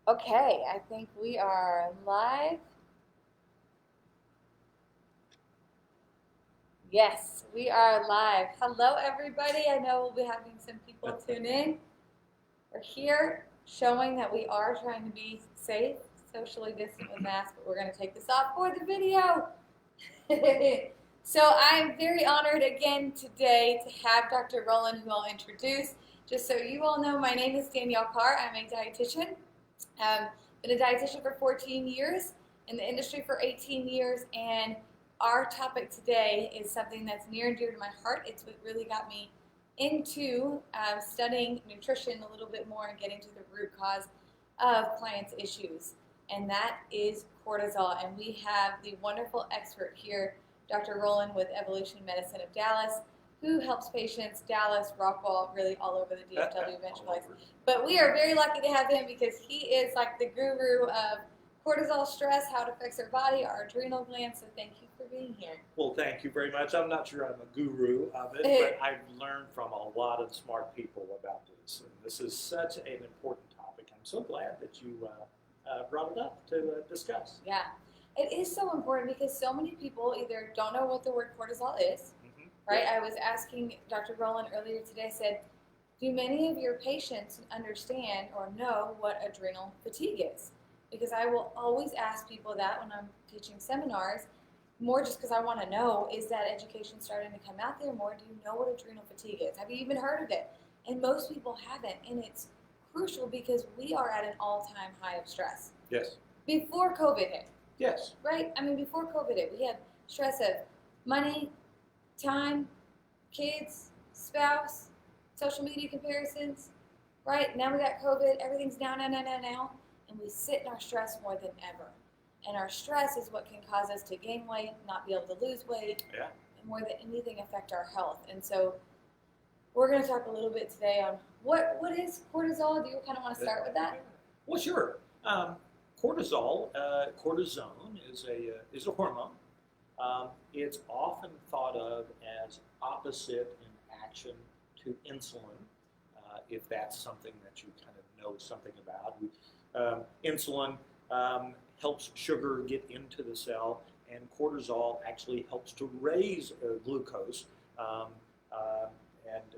Okay, I think we are live. Yes, we are live. Hello, everybody. I know we'll be having some people tune in. We're here showing that we are trying to be safe, socially distant with masks, but we're going to take this off for the video. So I'm very honored again today to have Dr. Roland, who I'll introduce. Just so you all know, my name is Danielle Carrr. I'm a dietitian. Been a dietitian for 14 years, in the industry for 18 years, and our topic today is something that's near and dear to my heart. It's what really got me into studying nutrition a little bit more and getting to the root cause of clients' issues, and that is cortisol. And we have the wonderful expert here, Dr. Roland with Evolution Medicine of Dallas, who helps patients Dallas, Rockwall, really all over the DFW metroplex. But we are very lucky to have him because he is like the guru of cortisol stress, how it affects our body, our adrenal glands. So thank you for being here. Well, thank you very much. I'm not sure I'm a guru of it, but I've learned from a lot of smart people about this. And this is such an important topic. I'm so glad that you brought it up to discuss. Yeah, it is so important because so many people either don't know what the word cortisol is, right? I was asking Dr. Roland earlier today, I said, do many of your patients understand or know what adrenal fatigue is? Because I will always ask people that when I'm teaching seminars, more just because I want to know, is that education starting to come out there more? Do you know what adrenal fatigue is? Have you even heard of it? And most people haven't, and it's crucial because we are at an all-time high of stress. Yes. Before COVID hit. Yes. Right? I mean, before COVID hit, we had stress of money, time, kids, spouse, social media comparisons, right? Now we got COVID, everything's now, and we sit in our stress more than ever. And our stress is what can cause us to gain weight, not be able to lose weight, and more than anything affect our health. And so we're going to talk a little bit today on what is cortisol. Do you kind of want to start with that? Well, sure. Cortisol, cortisone is a hormone. It's often thought of as opposite in action to insulin, if that's something that you kind of know something about. Insulin helps sugar get into the cell, and cortisol actually helps to raise glucose, and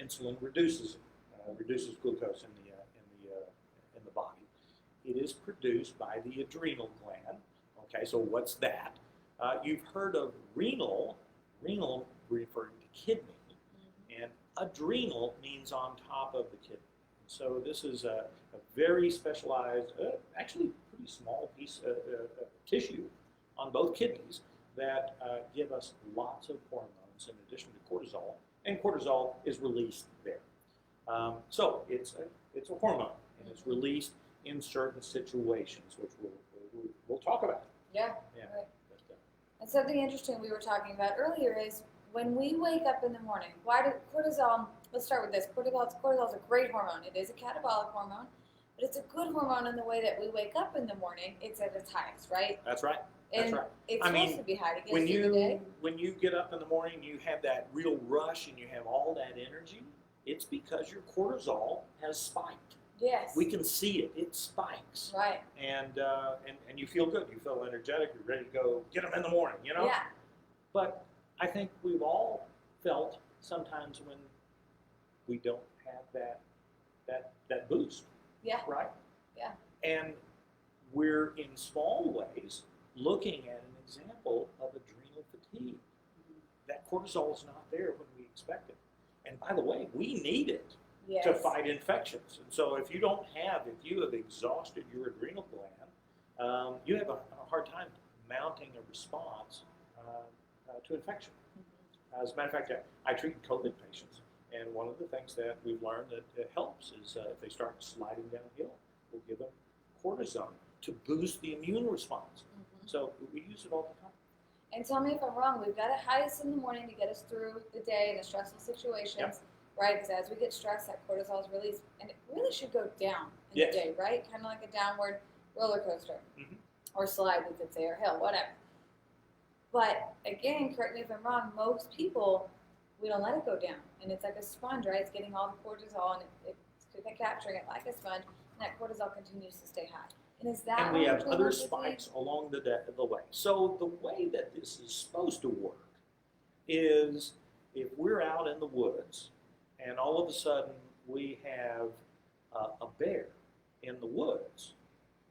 insulin reduces glucose in the body. It is produced by the adrenal gland. Okay, so what's that? You've heard of renal referring to kidney, and adrenal means on top of the kidney. So this is a very specialized, actually pretty small piece of tissue on both kidneys that give us lots of hormones in addition to cortisol, and cortisol is released there. So it's a hormone, and it's released in certain situations, which we'll talk about. Yeah. Right. And something interesting we were talking about earlier is when we wake up in the morning, why do cortisol, let's start with this, cortisol is a great hormone. It is a catabolic hormone, but it's a good hormone in the way that we wake up in the morning, it's at its highest, right? That's right. And That's right. It's supposed to be high to get when through the day. When you get up in the morning, you have that real rush and you have all that energy, it's because your cortisol has spiked. Yes. We can see it. It spikes. Right. And you feel good. You feel energetic. You're ready to go get them in the morning, you know? Yeah. But I think we've all felt sometimes when we don't have that boost. Yeah. Right? Yeah. And we're in small ways looking at an example of adrenal fatigue. That cortisol is not there when we expect it. And by the way, we need it. Yes. To fight infections. And so if you have exhausted your adrenal gland, you have a hard time mounting a response to infection. As a matter of fact, I treat COVID patients, and one of the things that we've learned that helps is if they start sliding downhill, we'll give them cortisone to boost the immune response. So we use it all the time. And tell me if I'm wrong, we've got it highest in the morning to get us through the day and the stressful situations. Yep. Right, because as we get stressed, that cortisol is released, and it really should go down in Yes. the day, right? Kind of like a downward roller coaster, or slide, we could say, or hill, whatever. But again, correct me if I'm wrong, most people, we don't let it go down, and it's like a sponge, right? It's getting all the cortisol, and it capturing it like a sponge, and that cortisol continues to stay high. And is that And we have adrenal other fatigue? spikes along the way. So the way that this is supposed to work is if we're out in the woods and all of a sudden we have a bear in the woods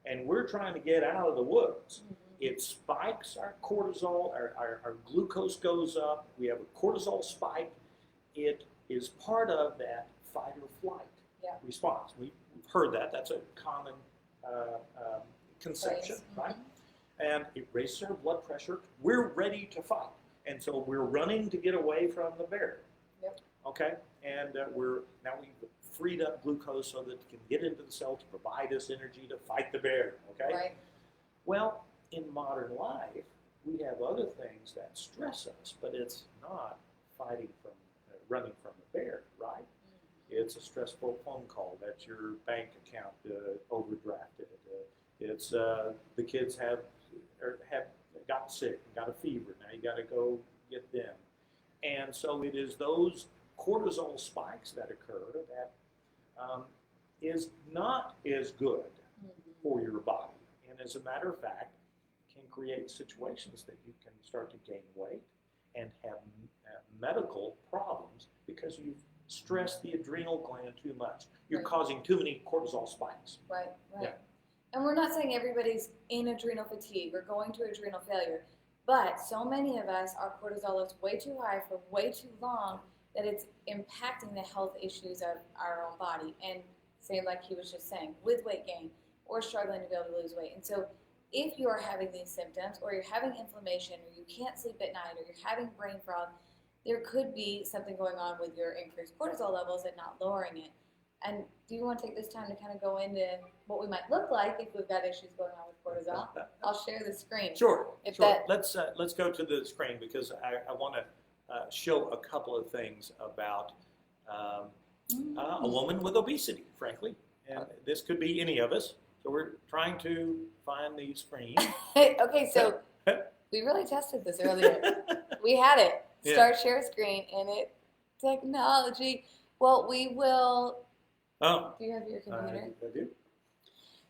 and we're trying to get out of the woods, it spikes our cortisol, our glucose goes up, we have a cortisol spike. It is part of that fight or flight response. We've heard that. That's a common conception, right? And it raises our blood pressure. We're ready to fight. And so we're running to get away from the bear. Okay? And we've freed up glucose so that it can get into the cell to provide us energy to fight the bear. Okay? Right. Well, in modern life, we have other things that stress us, but it's not fighting from, running from the bear, right? It's a stressful phone call. That's your bank account overdrafted. It's the kids have got sick, got a fever. Now you got to go get them. And so it is those cortisol spikes that occur that is not as good for your body. And as a matter of fact, can create situations that you can start to gain weight and have medical problems because you've stressed the adrenal gland too much. You're causing too many cortisol spikes. Right. Yeah. And we're not saying everybody's in adrenal fatigue or going to adrenal failure, but so many of us, our cortisol is way too high for way too long that it's impacting the health issues of our own body. And same like he was just saying, with weight gain or struggling to be able to lose weight. And so if you are having these symptoms or you're having inflammation or you can't sleep at night or you're having brain fog, there could be something going on with your increased cortisol levels and not lowering it. And do you want to take this time to kind of go into what we might look like if we've got issues going on with cortisol? I'll share the screen. Sure. If sure. that- Let's go to the screen because I want to show a couple of things about a woman with obesity, frankly. And this could be any of us. So we're trying to find the screen. Okay, so we really tested this earlier. We had it. Start share screen and it technology. Well, we will. Oh. Do you have your computer? I do.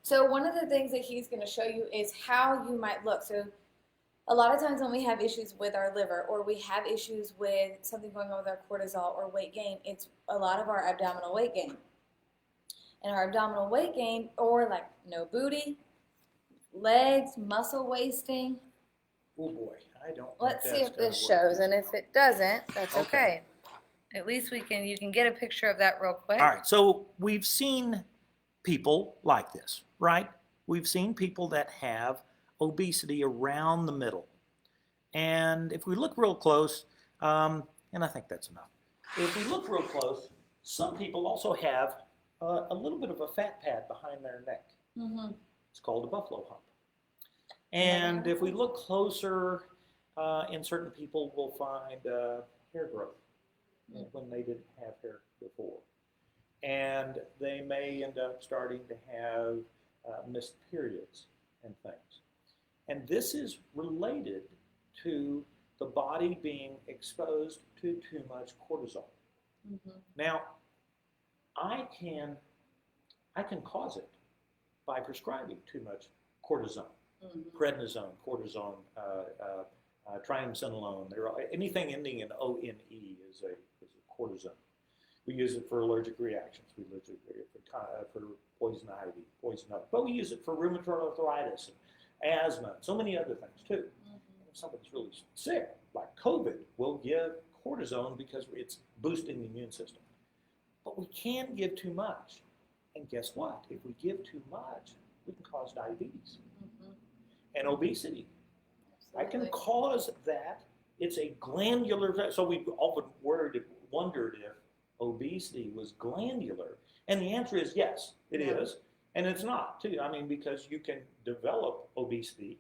So one of the things that he's going to show you is how you might look. So a lot of times when we have issues with our liver or we have issues with something going on with our cortisol or weight gain, it's a lot of our abdominal weight gain. And our abdominal weight gain, or like no booty, legs, muscle wasting. Oh boy, I don't. Let's see if this shows, and if it doesn't, that's okay. At least you can get a picture of that real quick. All right, so we've seen people like this, right? We've seen people that have obesity around the middle. And if we look real close, and I think that's enough. If we look real close, some people also have a little bit of a fat pad behind their neck. It's called a buffalo hump. And if we look closer, in certain people, we'll find hair growth when they didn't have hair before. And they may end up starting to have missed periods and things. And this is related to the body being exposed to too much cortisol. Now, I can cause it by prescribing too much cortisone, prednisone, cortisone, triamcinolone. Anything ending in ONE is a cortisone. We use it for allergic reactions. We use it for poison ivy, but we use it for rheumatoid arthritis and asthma, and so many other things too. If somebody's really sick, like COVID, we'll give cortisone because it's boosting the immune system. But we can give too much. And guess what? If we give too much, we can cause diabetes and obesity. I can cause that. It's a glandular, so we've often wondered if obesity was glandular. And the answer is yes, it is. And it's not, too. I mean, because you can develop obesity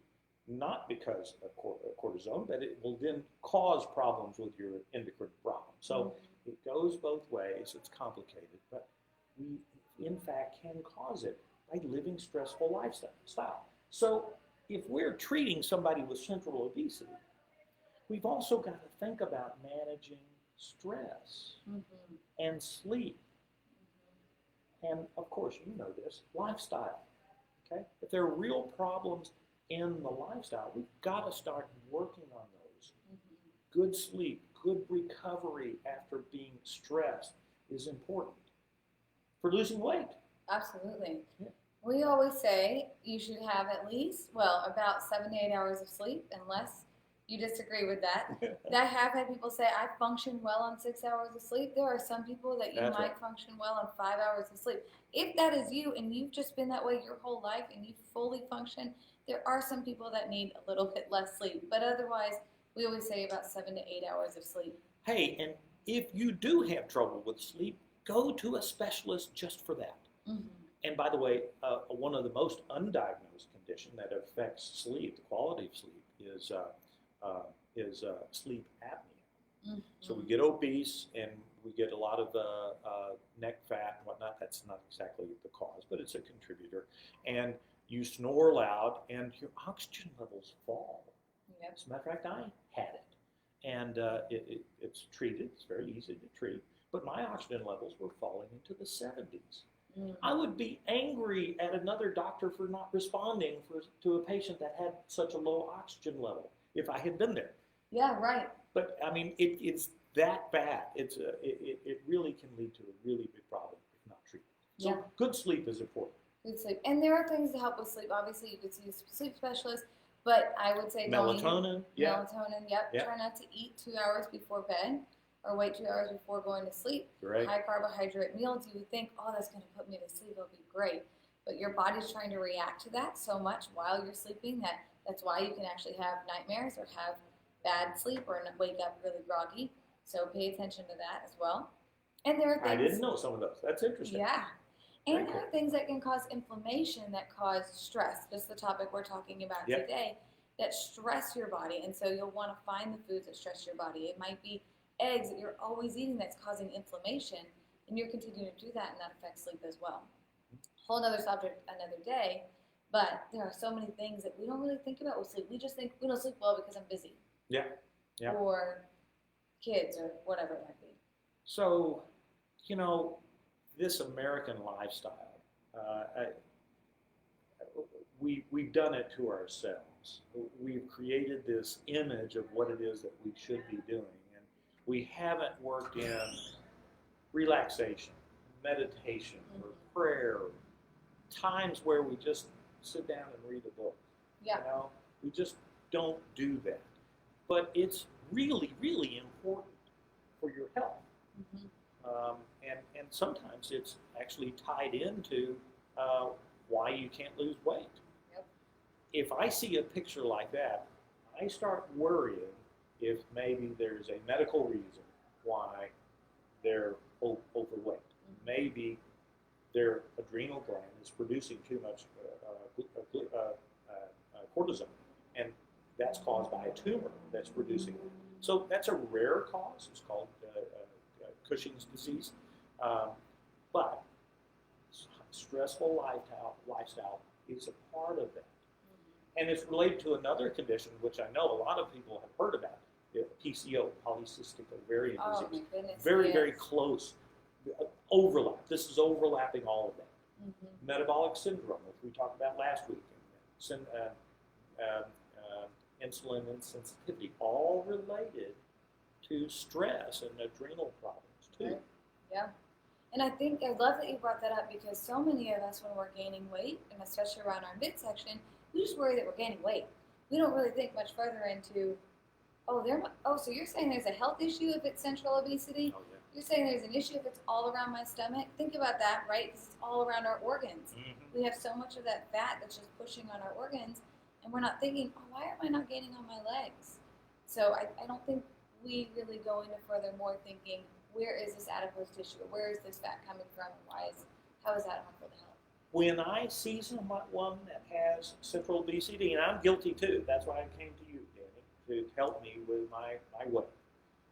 not because of cortisone, but it will then cause problems with your endocrine problem. So it goes both ways. It's complicated, but we, in fact, can cause it by living stressful lifestyle. So if we're treating somebody with central obesity, we've also got to think about managing stress and sleep And of course, you know this, lifestyle. Okay? If there are real problems in the lifestyle, we've got to start working on those. Good sleep, good recovery after being stressed is important for losing weight. Absolutely. Yeah. We always say you should have at least, well, about 7 to 8 hours of sleep, unless you disagree with that. I have had people say, I function well on 6 hours of sleep. There are some people that you That's might right. function well on 5 hours of sleep. If that is you and you've just been that way your whole life and you fully function, there are some people that need a little bit less sleep. But otherwise, we always say about 7 to 8 hours of sleep. Hey, and if you do have trouble with sleep, go to a specialist just for that. Mm-hmm. And by the way, one of the most undiagnosed conditions that affects sleep, the quality of sleep, is sleep apnea. Mm-hmm. So we get obese and we get a lot of neck fat and whatnot. That's not exactly the cause, but it's a contributor. And you snore loud and your oxygen levels fall. Yep. As a matter of fact, I had it. And it's treated. It's very easy to treat. But my oxygen levels were falling into the 70s. Mm-hmm. I would be angry at another doctor for not responding to a patient that had such a low oxygen level if I had been there. Yeah, right. But I mean, it's that bad. It really can lead to a really big problem if not treated. So Yeah. Good sleep is important. Good sleep. And there are things to help with sleep. Obviously, you could see a sleep specialist, but I would say Melatonin, yeah. Melatonin, yep. Yep. Try not to eat 2 hours before bed or wait 2 hours before going to sleep. Right. High carbohydrate meals, you would think, oh, that's going to put me to sleep. It'll be great. But your body's trying to react to that so much while you're sleeping that's why you can actually have nightmares or have bad sleep or wake up really groggy. So pay attention to that as well. And there are things. I didn't know some of those. That's interesting. Yeah. And Very there are things that can cause inflammation that cause stress. Just the topic we're talking about Yep. today, that stress your body. And so you'll want to find the foods that stress your body. It might be eggs that you're always eating that's causing inflammation, and you're continuing to do that, and that affects sleep as well. Whole other subject another day, but there are so many things that we don't really think about with sleep. We just think we don't sleep well because I'm busy. Yeah. Yeah. Or kids or whatever it might be. So, this American lifestyle, we've done it to ourselves. We've created this image of what it is that we should be doing, and we haven't worked in relaxation, meditation, or prayer, times where we just sit down and read a book. Yeah. We just don't do that. But it's really, really important for your health. Mm-hmm. And sometimes it's actually tied into why you can't lose weight. Yep. If I see a picture like that, I start worrying if maybe there's a medical reason why they're overweight. Mm-hmm. Maybe their adrenal gland is producing too much cortisol, and that's caused by a tumor that's producing it. So that's a rare cause. It's called Cushing's disease. But stressful lifestyle is a part of that. And it's related to another condition, which I know a lot of people have heard about, PCO, polycystic ovarian Oh, disease. my goodness. Very, yes. very close overlap. This is overlapping all of that. Mm-hmm. Metabolic syndrome, which we talked about last week, insulin insensitivity, all related to stress and adrenal problems too. Right. Yeah. And I love that you brought that up, because so many of us, when we're gaining weight, and especially around our midsection, we just worry that we're gaining weight. We don't really think much further into, so you're saying there's a health issue if it's central obesity? Oh, yeah. You're saying there's an issue if it's all around my stomach? Think about that, right? Because it's all around our organs. Mm-hmm. We have so much of that fat that's just pushing on our organs, and we're not thinking, why am I not gaining on my legs? So I don't think we really go into further more thinking, where is this adipose tissue? Where is this fat coming from? And how is that harmful to health? When I see someone that has central obesity, and I'm guilty too, that's why I came to you, Danny, to help me with my weight.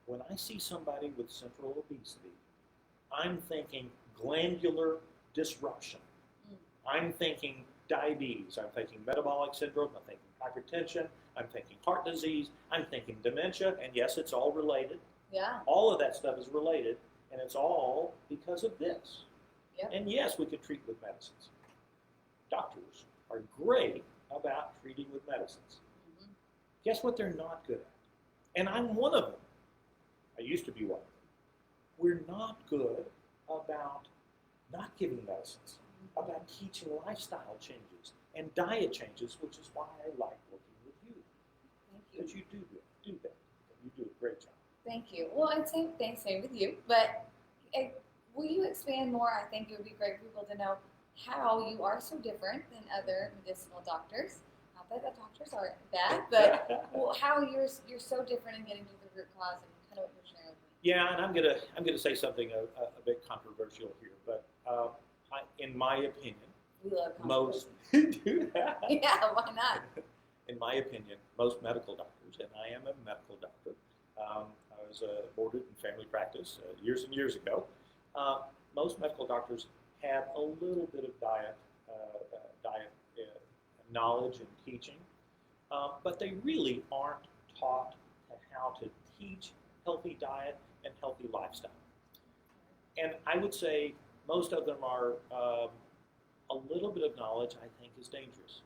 When I see somebody with central obesity, I'm thinking glandular disruption. I'm thinking diabetes. I'm thinking metabolic syndrome. I'm thinking hypertension. I'm thinking heart disease. I'm thinking dementia. And yes, it's all related. Yeah. All of that stuff is related, and it's all because of this. Yep. And yes, we could treat with medicines. Doctors are great about treating with medicines. Mm-hmm. Guess what they're not good at? And I'm one of them. I used to be one of them. We're not good about not giving medicines, about teaching lifestyle changes and diet changes, which is why I like working with you. Thank you. Because you do that. You do a great job. Thank you. Well, I'd say same with you, but will you expand more? I think it would be great for people to know how you are so different than other medicinal doctors. Not that the doctors aren't bad, but how you're so different in getting to the root cause and kind of what you're sharing with me. Yeah, and I'm gonna say something a bit controversial here, but in my opinion, We love most controversy. do that. Yeah, why not? In my opinion, most medical doctors, and I am a medical doctor. I was boarded in family practice years and years ago. Most medical doctors have a little bit of diet knowledge and teaching, but they really aren't taught how to teach healthy diet and healthy lifestyle. And I would say most of them are a little bit of knowledge, I think, is dangerous.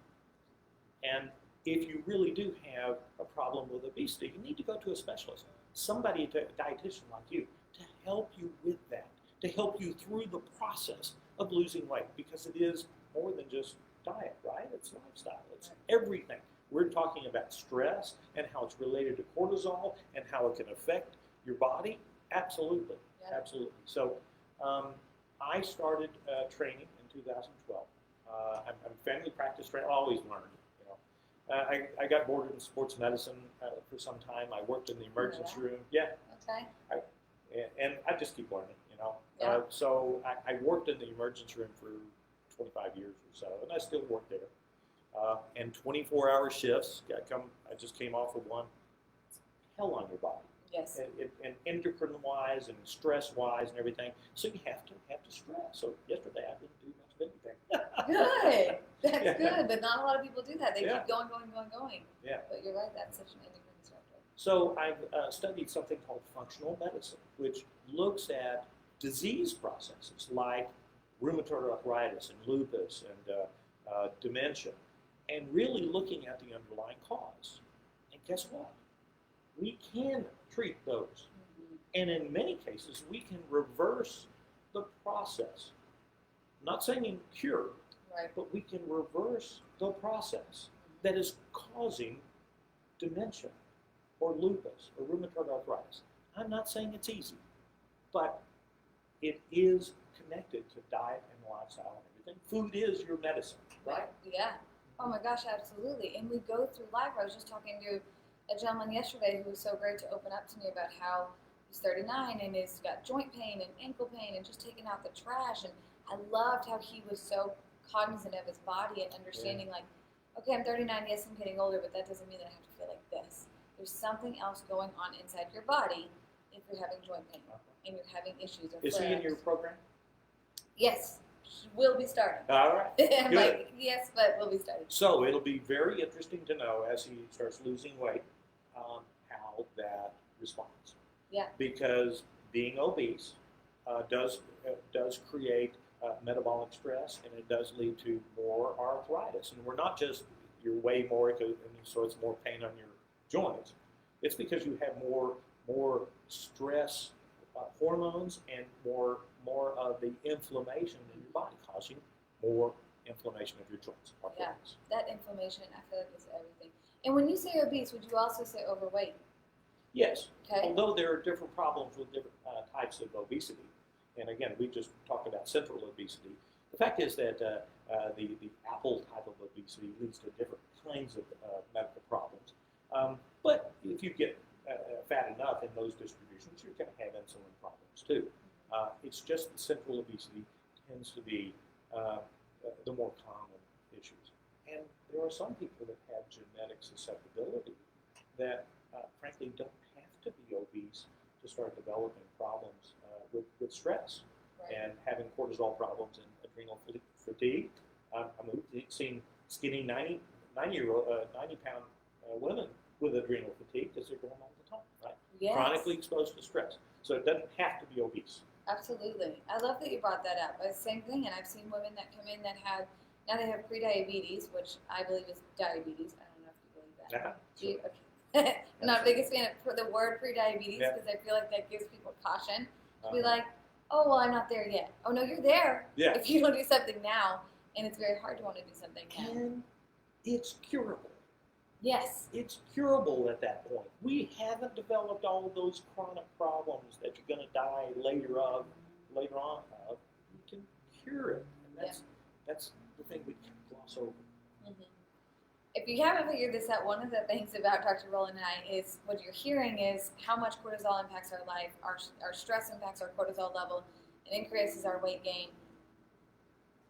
And if you really do have a problem with obesity, you need to go to a specialist, somebody, a dietitian like you, to help you with that, to help you through the process of losing weight, because it is more than just diet, right? It's lifestyle, it's everything. We're talking about stress and how it's related to cortisol and how it can affect your body. Absolutely, Yeah. absolutely. So I started training in 2012. I'm family practice trained. I always learned. I got boarded in sports medicine for some time. I worked in the emergency room. Yeah. Okay. And I just keep learning, Yeah. So I worked in the emergency room for 25 years or so, and I still work there. And 24-hour shifts. I just came off of one. It's hell on your body. Yes. And endocrine-wise and stress-wise and everything. So you have to stress. So yesterday I didn't do much of anything. Good. That's Yeah. good, but not a lot of people do that. They Yeah. keep going. Yeah. But you're right, that's such an endocrine disruptor. So I've studied something called functional medicine, which looks at disease processes like rheumatoid arthritis and lupus and dementia, and really looking at the underlying cause. And guess what? We can treat those. Mm-hmm. And in many cases, we can reverse the process. I'm not saying cure, Right. but we can reverse the process that is causing dementia or lupus or rheumatoid arthritis. I'm not saying it's easy, but it is connected to diet and lifestyle and everything. Food is your medicine, right? Yeah. Oh my gosh, absolutely. And we go through life. I was just talking to a gentleman yesterday who was so great to open up to me about how he's 39 and he's got joint pain and ankle pain and just taking out the trash. And I loved how he was so cognizant of his body and understanding like, okay, I'm 39, yes, I'm getting older, but that doesn't mean that I have to feel like this. There's something else going on inside your body if you're having joint pain and you're having issues or Is he in your program? Yes, we'll be starting. All right. I'm Good. like, yes, but we'll be starting. So it'll be very interesting to know as he starts losing weight how that responds. Yeah. Because being obese does create metabolic stress, and it does lead to more arthritis. And we're not just you're way more, and so it's more pain on your joints. It's because you have more stress hormones and more of the inflammation in your body, causing more inflammation of your joints. Yeah, that inflammation, I feel like, is everything. And when you say obese, would you also say overweight? Yes. Okay. Although there are different problems with different types of obesity, and again, we just talked about central obesity. The fact is that the apple type of obesity leads to different kinds of medical problems. But if you get fat enough in those distributions, you're going to have insulin problems too. It's just the central obesity tends to be the more common issues. And there are some people that have genetic susceptibility that frankly don't have to be obese to start developing problems with stress and having cortisol problems and adrenal fatigue. I've seen skinny 90-pound women with adrenal fatigue because they're going all the time, right? Yes. Chronically exposed to stress. So it doesn't have to be obese. Absolutely. I love that you brought that up. Same thing, and I've seen women that come in that have, now they have prediabetes, which I believe is diabetes. I don't know if you believe that. Yeah. Do you? Okay. I'm not the biggest fan of the word prediabetes because I feel like that gives people caution to be like, oh, well, I'm not there yet. Oh, no, you're there Yeah. if you don't do something now, and it's very hard to want to do something now. And it's curable. Yes. It's curable at that point. We haven't developed all of those chronic problems that you're going to die later on of. You can cure it, and that's the thing we can't gloss over. Mm-hmm. If you haven't figured this out, one of the things about Dr. Roland and I is what you're hearing is how much cortisol impacts our life. Our stress impacts our cortisol level. It increases our weight gain.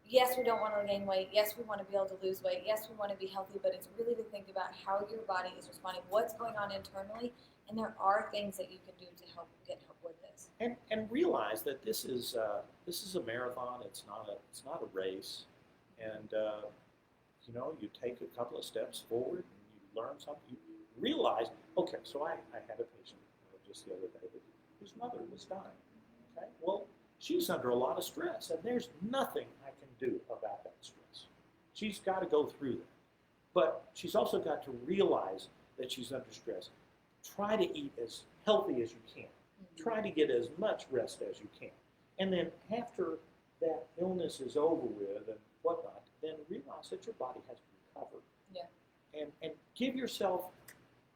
Yes, we don't want to gain weight. Yes, we want to be able to lose weight. Yes, we want to be healthy, but it's really to think about how your body is responding, what's going on internally, and there are things that you can do to help get help with this. And realize that this is a marathon. It's not a race, and you take a couple of steps forward and you learn something. You realize, okay, so I had a patient just the other day whose mother was dying. Okay, well, she's under a lot of stress, and there's nothing I can do about that stress. She's got to go through that. But she's also got to realize that she's under stress. Try to eat as healthy as you can. Mm-hmm. Try to get as much rest as you can. And then after that illness is over with and whatnot, then realize that your body has to recover. Yeah. And give yourself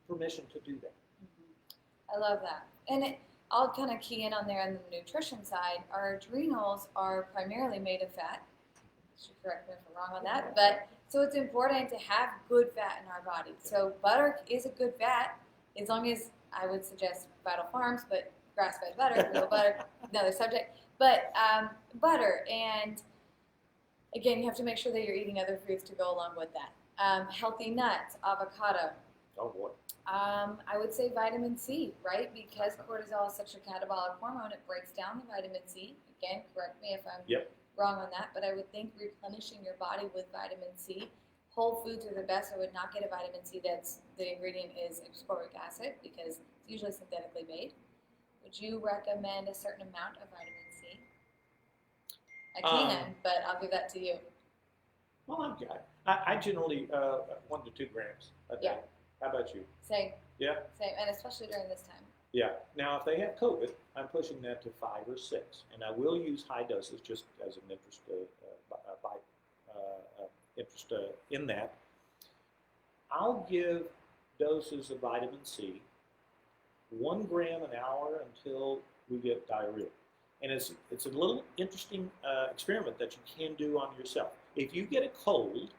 permission to do that. Mm-hmm. I love that. And I'll kind of key in on there on the nutrition side. Our adrenals are primarily made of fat. You should correct me if I'm wrong on that. But so it's important to have good fat in our body. So butter is a good fat, as long as I would suggest Vital Farms, but grass-fed butter, real butter, another subject. But butter, and again, you have to make sure that you're eating other foods to go along with that. Healthy nuts, avocado. Oh boy. I would say vitamin C, right? Because cortisol is such a catabolic hormone, it breaks down the vitamin C. Again, correct me if I'm wrong on that, but I would think replenishing your body with vitamin C. Whole foods are the best. I would not get a vitamin C that's the ingredient is ascorbic acid because it's usually synthetically made. Would you recommend a certain amount of vitamin C? I can, but I'll give that to you. Well, I generally 1 to 2 grams a day. Yeah. How about you? Same. Yeah. Same, and especially during this time. Yeah. Now, if they have COVID, I'm pushing that to 5 or 6, and I will use high doses just as an interest in that. I'll give doses of vitamin C 1 gram an hour until we get diarrhea. And it's a little interesting experiment that you can do on yourself. If you get a cold,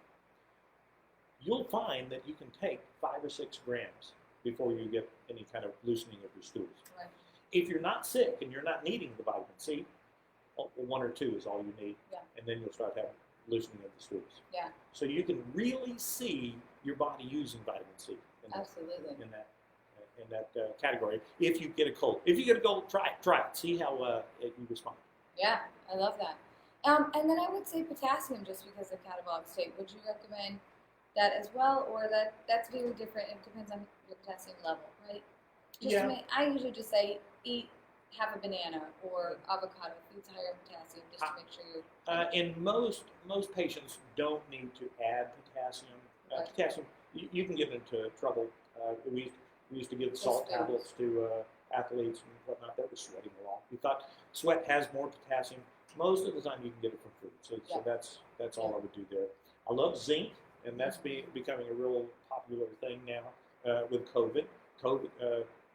you'll find that you can take 5 or 6 grams before you get any kind of loosening of your stools. Right. If you're not sick and you're not needing the vitamin C, 1 or 2 is all you need, and then you'll start having loosening of the stools. Yeah. So you can really see your body using vitamin C. Absolutely. In that category. If you get a cold, try it. See how you respond. Yeah, I love that. And then I would say potassium, just because of catabolic state. Would you recommend that as well, or that's very different? It depends on your potassium level, right? I usually just say eat half a banana or avocado, foods higher in potassium, just to make sure you're. And most patients don't need to add potassium. Right. Potassium, you can get into trouble. We used to give salt tablets to athletes and whatnot that were sweating a lot. We thought sweat has more potassium. Most of the time you can get it from food. So that's all I would do there. I love zinc, and that's becoming a real popular thing now with COVID.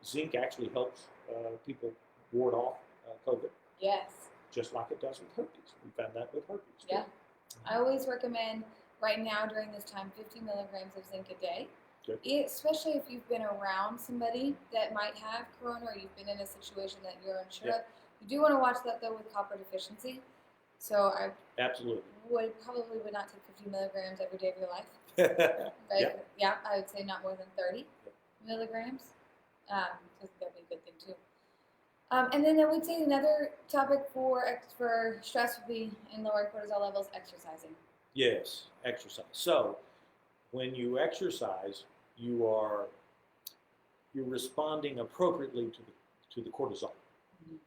Zinc actually helps people ward off COVID. Yes. Just like it does with herpes. We found that with herpes. Yeah. Too. I always recommend right now during this time 50 milligrams of zinc a day. Especially if you've been around somebody that might have corona, or you've been in a situation that you're unsure of. You do want to watch that though with copper deficiency. So I absolutely would not take 50 milligrams every day of your life. Right? Yeah, I would say not more than 30 milligrams. Because that'd be a good thing too. And then I would say another topic for stress would be in lowering cortisol levels, exercising. Yes, exercise. So when you exercise, you're responding appropriately to the cortisol.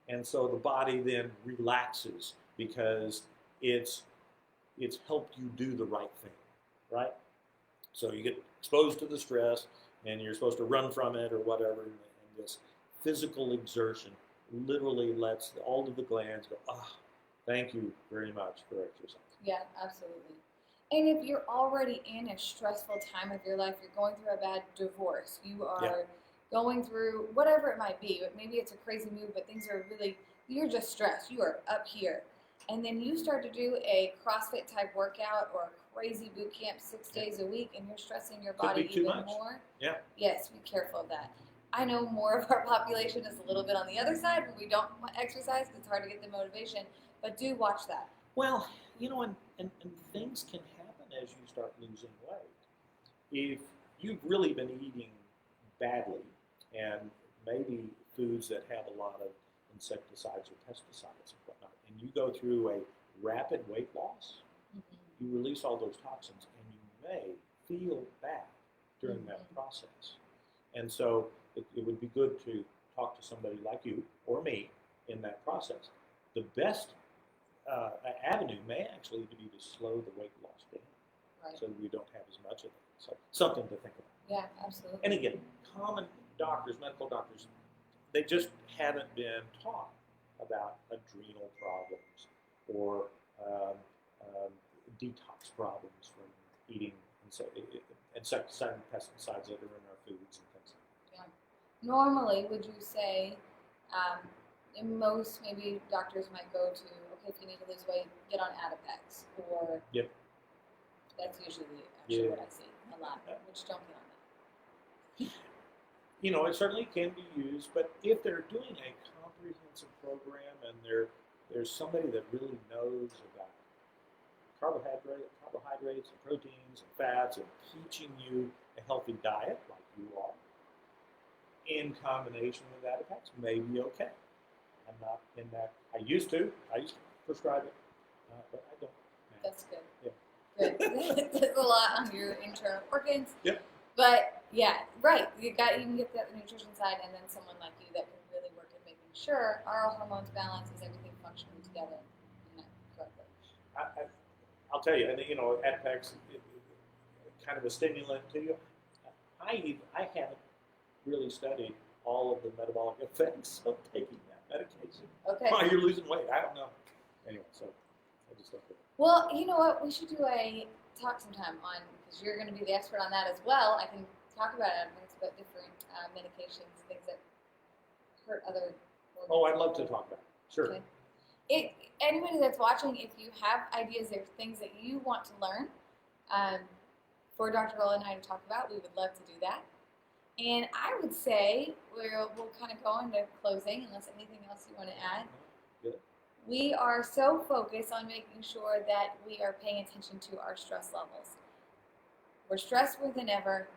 And so the body then relaxes because it's helped you do the right thing, right? So you get exposed to the stress, and you're supposed to run from it or whatever, and this physical exertion literally lets all of the glands go, ah, thank you very much for exercise. Yeah, absolutely. And if you're already in a stressful time of your life, you're going through a bad divorce, you are going through whatever it might be, but maybe it's a crazy move, but things are really, you're just stressed, you are up here. And then you start to do a CrossFit type workout or a crazy boot camp 6 days a week, and you're stressing your body even more. Yeah. Yes, be careful of that. I know more of our population is a little bit on the other side where we don't exercise because it's hard to get the motivation, but do watch that. Well, and things can happen as you start losing weight. If you've really been eating badly and maybe foods that have a lot of insecticides or pesticides and whatnot, and you go through a rapid weight loss, you release all those toxins, and you may feel bad during that process. And so it would be good to talk to somebody like you or me in that process. The best avenue may actually be to slow the weight loss down, so that we don't have as much of it. So something to think about. Yeah, absolutely. And again, common doctors, medical doctors, they just haven't been taught about adrenal problems or detox problems from eating insecticide and pesticides that are in our foods and things like that. Yeah. Normally, would you say, most maybe doctors might go to, okay, if you need to lose weight, get on Adipex, or that's usually actually what I see a lot, which don't get on that. It certainly can be used, but if they're doing a comprehensive program and there's somebody that really knows about carbohydrates and proteins and fats and teaching you a healthy diet like you are, in combination with Adipex, may be okay. I'm not in that. I used to prescribe it, but I don't. That's good. Yeah. Good. There's a lot on your internal organs. Yep. But yeah, right. You can get the nutrition side, and then someone like you that can really work at making sure our hormones balance, is everything functioning together correctly. I'll tell you, and Adipex, kind of a stimulant to you. I haven't really studied all of the metabolic effects of taking that medication. Okay. While you're losing weight, I don't know. Anyway, so I just don't do it. Well, you know what? We should do a talk sometime on, because you're going to be the expert on that as well. I can talk about Adipex, but different medications, things that hurt other organs. Oh, I'd love to talk about it. Sure. Okay. Anybody that's watching, if you have ideas or things that you want to learn for Dr. Roland and I to talk about, we would love to do that. And I would say we'll kind of go into closing, unless anything else you want to add. Good. We are so focused on making sure that we are paying attention to our stress levels. We're stressed more than ever.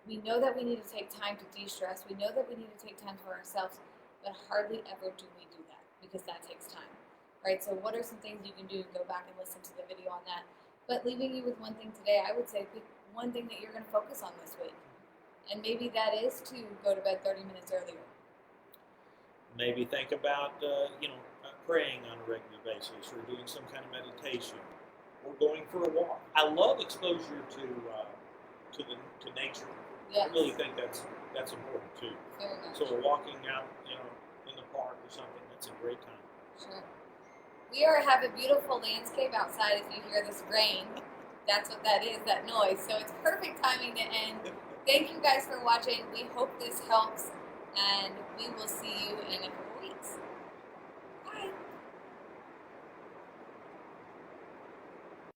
We know that we need to take time to de-stress. We know that we need to take time for ourselves, but hardly ever do we do that, because that takes time, right? So what are some things you can do? Go back and listen to the video on that. But leaving you with one thing today, I would say pick one thing that you're going to focus on this week. And maybe that is to go to bed 30 minutes earlier. Maybe think about, praying on a regular basis, or doing some kind of meditation, or going for a walk. I love exposure to nature. Yes. I really think that's important too. Very much. So walking out, in the park or something, that's a great time. Sure. We have a beautiful landscape outside. If you hear this rain, that's what that is, that noise. So it's perfect timing to end. Thank you guys for watching. We hope this helps, and we will see you in a couple weeks.